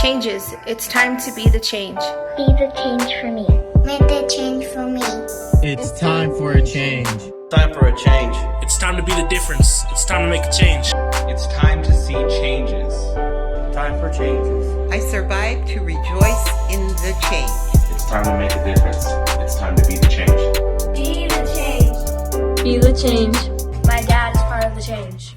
changes. It's time to be the change. Be the change for me. Make the change for me. It's time for a change. Time for a change. It's time to be the difference. It's time to make a change. It's time to see changes. Time for changes. I survived to rejoice in the change. It's time to make a difference. It's time to be the change. Be the change. Be the change. My dad is part of the change.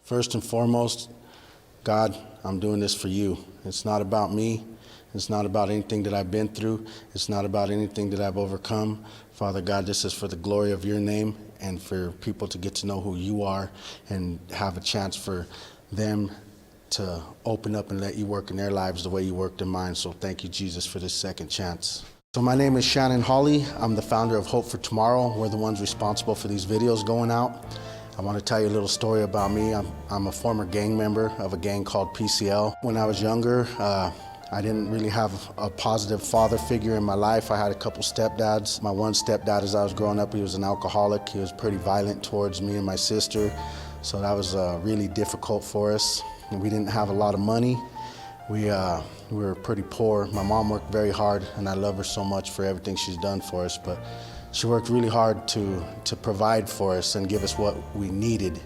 First and foremost, God, I'm doing this for you. It's not about me. It's not about anything that I've been through. It's not about anything that I've overcome. Father God, this is for the glory of your name and for people to get to know who you are and have a chance for them to open up and let you work in their lives the way you worked in mine. So thank you, Jesus, for this second chance. So my name is Shannon Hawley. I'm the founder of Hope for Tomorrow. We're the ones responsible for these videos going out. I want to tell you a little story about me. I'm a former gang member of a gang called PCL. When I was younger, I didn't really have a positive father figure in my life. I had a couple stepdads. My one stepdad, as I was growing up, he was an alcoholic. He was pretty violent towards me and my sister. So that was really difficult for us. And we didn't have a lot of money. We were pretty poor. My mom worked very hard, and I love her so much for everything she's done for us. But she worked really hard to provide for us and give us what we needed.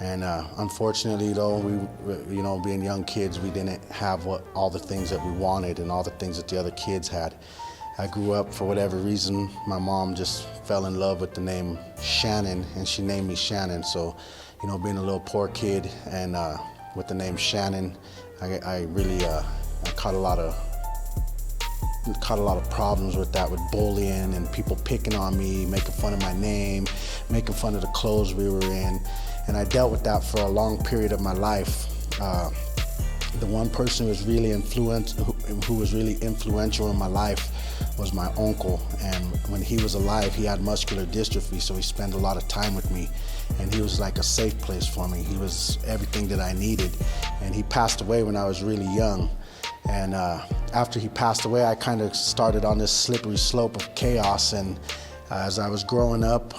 And unfortunately, though, we, being young kids, we didn't have all the things that we wanted and all the things that the other kids had. I grew up, for whatever reason, my mom just fell in love with the name Shannon, and she named me Shannon. So, being a little poor kid and with the name Shannon, I really caught a lot of problems with that, with bullying and people picking on me, making fun of my name, making fun of the clothes we were in. And I dealt with that for a long period of my life. The one person who was really influential in my life was my uncle. And when he was alive, he had muscular dystrophy, so he spent a lot of time with me. And he was like a safe place for me. He was everything that I needed. And he passed away when I was really young. And after he passed away, I kind of started on this slippery slope of chaos. And as I was growing up,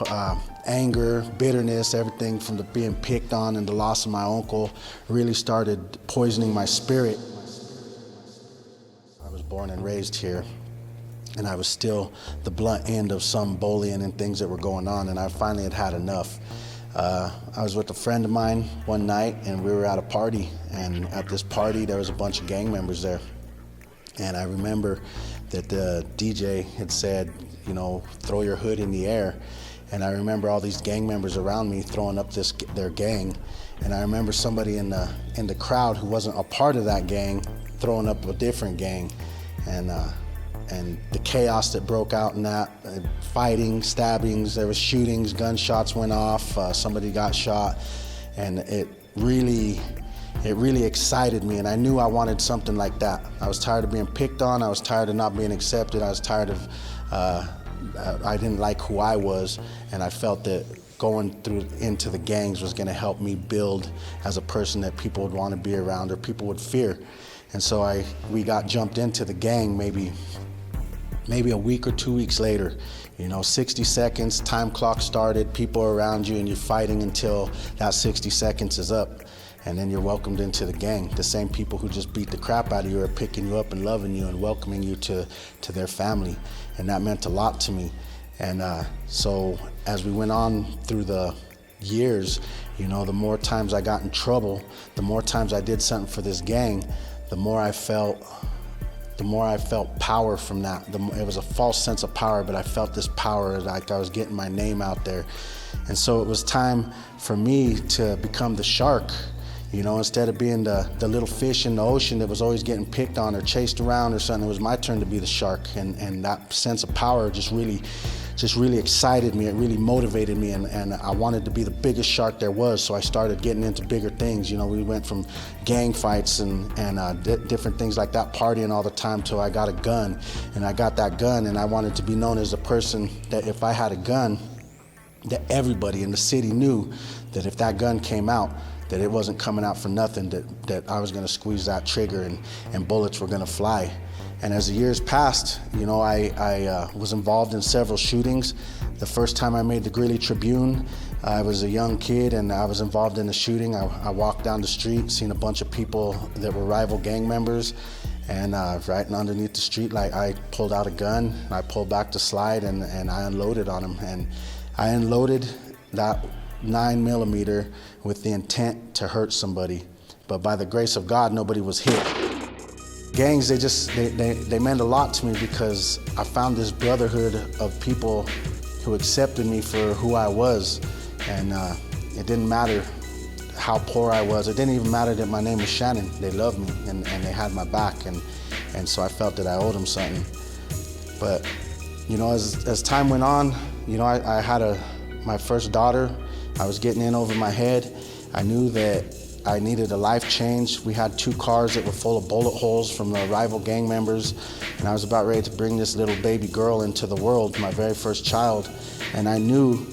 anger, bitterness, everything from being picked on and the loss of my uncle really started poisoning my spirit. I was born and raised here, and I was still the blunt end of some bullying and things that were going on, and I finally had had enough. I was with a friend of mine one night, and we were at a party, and at this party there was a bunch of gang members there. And I remember that the DJ had said, throw your hood in the air. And I remember all these gang members around me throwing up their gang. And I remember somebody in the crowd who wasn't a part of that gang throwing up a different gang. And the chaos that broke out in that, fighting, stabbings, there was shootings, gunshots went off, somebody got shot, and it really excited me, and I knew I wanted something like that. I was tired of being picked on, I was tired of not being accepted, I was tired of, I didn't like who I was, and I felt that going into the gangs was gonna help me build as a person that people would want to be around or people would fear. And so we got jumped into the gang maybe a week or 2 weeks later. 60 seconds, time clock started, people are around you, and you're fighting until that 60 seconds is up. And then you're welcomed into the gang. The same people who just beat the crap out of you are picking you up and loving you and welcoming you to their family. And that meant a lot to me. And so as we went on through the years, the more times I got in trouble, the more times I did something for this gang, the more I felt power from that. It was a false sense of power, but I felt this power, like I was getting my name out there. And so it was time for me to become the shark. Instead of being the little fish in the ocean that was always getting picked on or chased around or something, it was my turn to be the shark. And that sense of power just really just really excited me. It really motivated me, and I wanted to be the biggest shark there was, so I started getting into bigger things. You know, we went from gang fights and different things like that, partying all the time, till I got a gun. And I got that gun, and I wanted to be known as a person that if I had a gun, that everybody in the city knew that if that gun came out, that it wasn't coming out for nothing, that I was gonna squeeze that trigger and bullets were gonna fly. And as the years passed, you know, I was involved in several shootings. The first time I made the Greeley Tribune, I was a young kid and I was involved in a shooting. I walked down the street, seen a bunch of people that were rival gang members, and right underneath the street light, I pulled out a gun, I pulled back the slide, and I unloaded on them. And I unloaded that 9mm with the intent to hurt somebody. But by the grace of God, nobody was hit. Gangs, they meant a lot to me because I found this brotherhood of people who accepted me for who I was. And it didn't matter how poor I was. It didn't even matter that my name was Shannon. They loved me and they had my back. And so I felt that I owed them something. But, you know, as time went on, you know, I had my first daughter. I was getting in over my head. I knew that I needed a life change. We had 2 cars that were full of bullet holes from the rival gang members, and I was about ready to bring this little baby girl into the world, my very first child, and I knew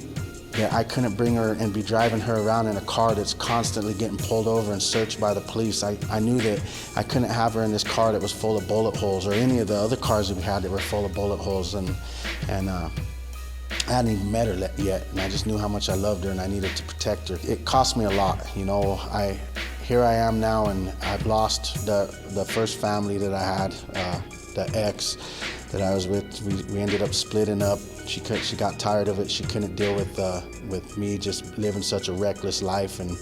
that I couldn't bring her and be driving her around in a car that's constantly getting pulled over and searched by the police. I knew that I couldn't have her in this car that was full of bullet holes, or any of the other cars that we had that were full of bullet holes, and I hadn't even met her yet, and I just knew how much I loved her and I needed to protect her. It cost me a lot, you know. Here I am now, and I've lost the first family that I had, the ex that I was with. We ended up splitting up. She got tired of it. She couldn't deal with me just living such a reckless life and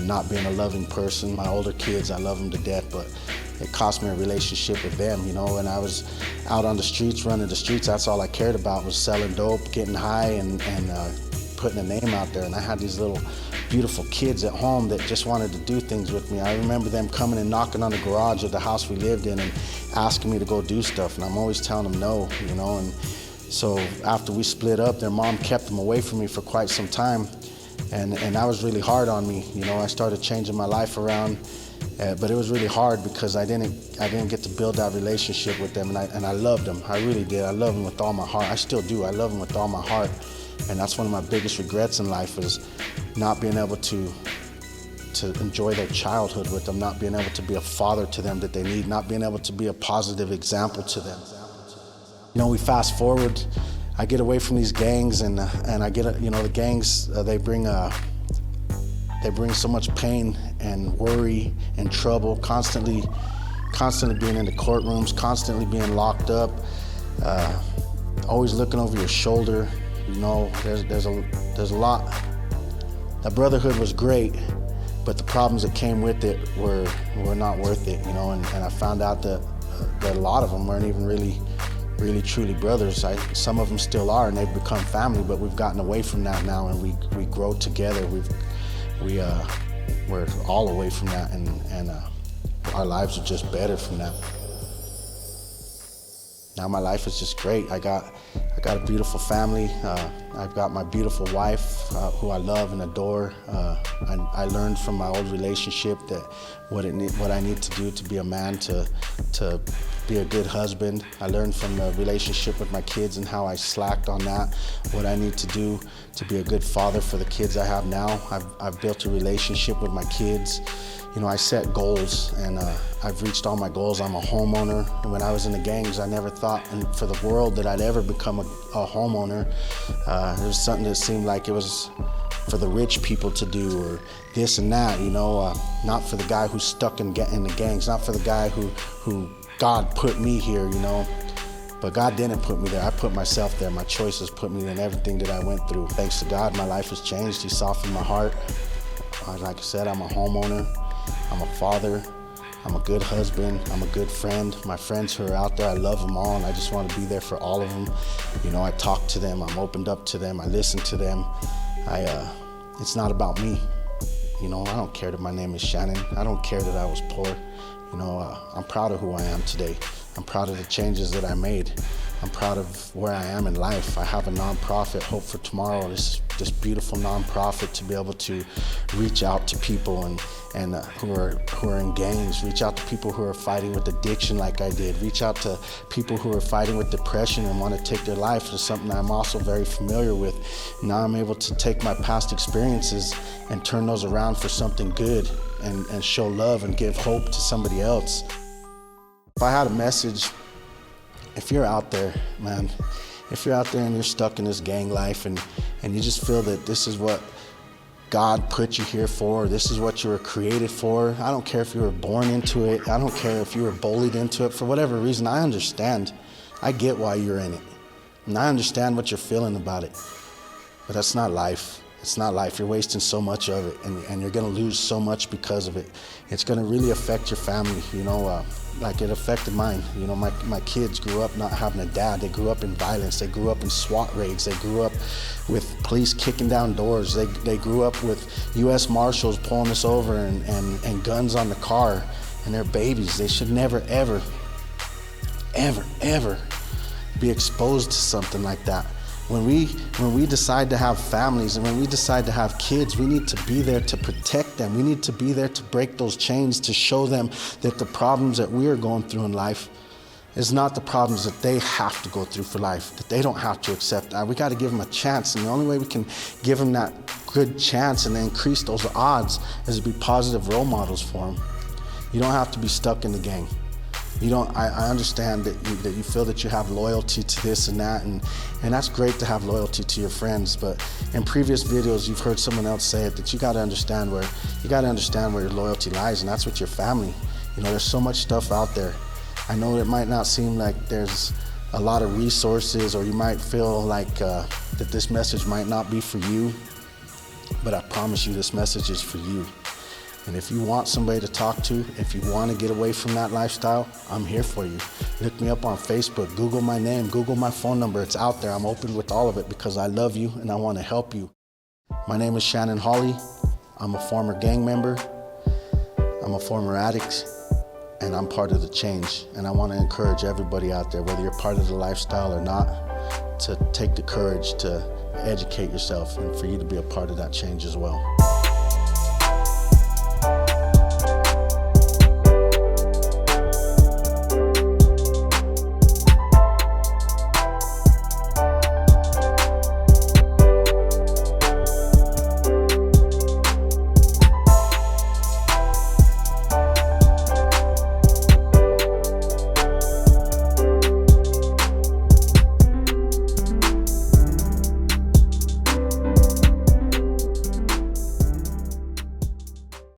not being a loving person. My older kids, I love them to death, but it cost me a relationship with them, you know. And I was out on the streets, running the streets. That's all I cared about, was selling dope, getting high, and putting a name out there. And I had these little beautiful kids at home that just wanted to do things with me. I remember them coming and knocking on the garage of the house we lived in and asking me to go do stuff, and I'm always telling them no, you know. And so after we split up, their mom kept them away from me for quite some time, and that was really hard on me, you know. I started changing my life around. But it was really hard because I didn't get to build that relationship with them, and I loved them. I really did. I love them with all my heart. I still do. I love them with all my heart, and that's one of my biggest regrets in life, is not being able to enjoy their childhood with them, not being able to be a father to them that they need, not being able to be a positive example to them. You know, we fast forward. I get away from these gangs, and I get, you know, the gangs, they bring so much pain and worry and trouble, constantly being in the courtrooms, constantly being locked up, always looking over your shoulder. You know, there's a lot. That brotherhood was great, but the problems that came with it were not worth it, you know. And I found out that a lot of them weren't even really truly brothers. Some of them still are, and they've become family, but we've gotten away from that now, and we grow together. We're all away from that, and our lives are just better from that. Now my life is just great. I got a beautiful family. I've got my beautiful wife, who I love and adore. I learned from my old relationship that what I need to do to be a man, to be a good husband. I learned from the relationship with my kids and how I slacked on that, what I need to do to be a good father for the kids I have now. I've built a relationship with my kids. You know, I set goals, and I've reached all my goals. I'm a homeowner, and when I was in the gangs, I never thought for the world that I'd ever become a homeowner. It was something that seemed like it was for the rich people to do, or this and that, you know, not for the guy who's stuck in the gangs, not for the guy who God put me here, you know. But God didn't put me there. I put myself there. My choices put me in everything that I went through. Thanks to God, my life has changed. He softened my heart. Like I said, I'm a homeowner. I'm a father. I'm a good husband. I'm a good friend. My friends who are out there, I love them all, and I just want to be there for all of them. You know, I talk to them. I'm opened up to them. I listen to them. It's not about me. You know, I don't care that my name is Shannon. I don't care that I was poor. You know, I'm proud of who I am today. I'm proud of the changes that I made. I'm proud of where I am in life. I have a nonprofit, Hope for Tomorrow, this beautiful nonprofit to be able to reach out to people and who are in gangs, reach out to people who are fighting with addiction like I did, reach out to people who are fighting with depression and want to take their life. It's something I'm also very familiar with. Now I'm able to take my past experiences and turn those around for something good and show love and give hope to somebody else. If I had a message, if you're out there, man, if you're out there and you're stuck in this gang life and you just feel that this is what God put you here for, this is what you were created for, I don't care if you were born into it, I don't care if you were bullied into it, for whatever reason, I understand. I get why you're in it. And I understand what you're feeling about it. But that's not life. It's not life. You're wasting so much of it, and you're gonna lose so much because of it. It's gonna really affect your family, you know, like it affected mine. You know, my kids grew up not having a dad. They grew up in violence. They grew up in SWAT raids. They grew up with police kicking down doors. They grew up with U.S. Marshals pulling us over and guns on the car, and they're babies. They should never, ever, ever, ever be exposed to something like that. When we decide to have families and when we decide to have kids, we need to be there to protect them. We need to be there to break those chains, to show them that the problems that we are going through in life is not the problems that they have to go through for life, that they don't have to accept. We got to give them a chance, and the only way we can give them that good chance and increase those odds is to be positive role models for them. You don't have to be stuck in the gang. You don't. I understand that you feel that you have loyalty to this and that, and that's great to have loyalty to your friends. But in previous videos, you've heard someone else say it, that you got to understand where your loyalty lies, and that's with your family. You know, there's so much stuff out there. I know it might not seem like there's a lot of resources, or you might feel like that this message might not be for you, but I promise you, this message is for you. And if you want somebody to talk to, if you want to get away from that lifestyle, I'm here for you. Look me up on Facebook, Google my name, Google my phone number. It's out there. I'm open with all of it because I love you and I want to help you. My name is Shannon Hawley. I'm a former gang member. I'm a former addict, and I'm part of the change. And I want to encourage everybody out there, whether you're part of the lifestyle or not, to take the courage to educate yourself and for you to be a part of that change as well.